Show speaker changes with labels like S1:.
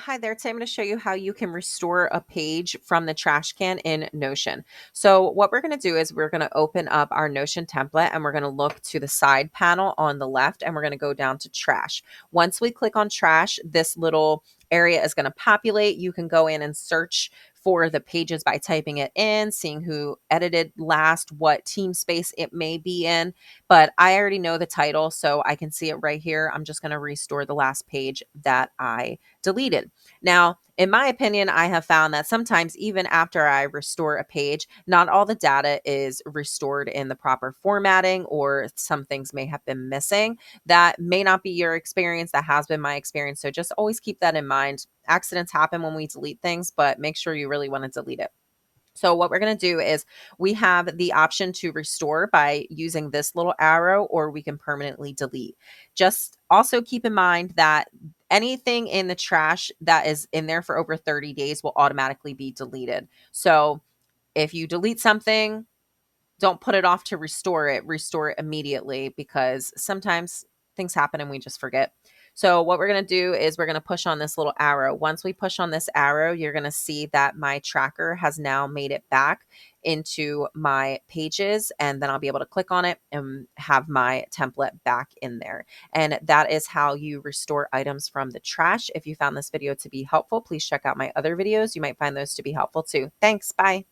S1: Hi there. Today I'm going to show you how you can restore a page from the trash can in Notion. So what we're going to do is we're going to open up our Notion template and we're going to look to the side panel on the left and we're going to go down to trash. Once we click on trash, this little area is going to populate. You can go in and search for the pages by typing it in, seeing who edited last, what team space it may be in. But I already know the title, so I can see it right here. I'm just going to restore the last page that I deleted. Now, in my opinion, I have found that sometimes, even after I restore a page, not all the data is restored in the proper formatting, or some things may have been missing. That may not be your experience. That has been my experience. So just always keep that in mind. Accidents happen when we delete things, but make sure you really want to delete it. So what we're going to do is we have the option to restore by using this little arrow, or we can permanently delete. Just also keep in mind that anything in the trash that is in there for over 30 days will automatically be deleted. So if you delete something, don't put it off to restore it immediately, because sometimes things happen and we just forget. So what we're going to do is we're going to push on this little arrow. Once we push on this arrow, you're going to see that my tracker has now made it back into my pages, and then I'll be able to click on it and have my template back in there. And that is how you restore items from the trash. If you found this video to be helpful, please check out my other videos. You might find those to be helpful too. Thanks. Bye.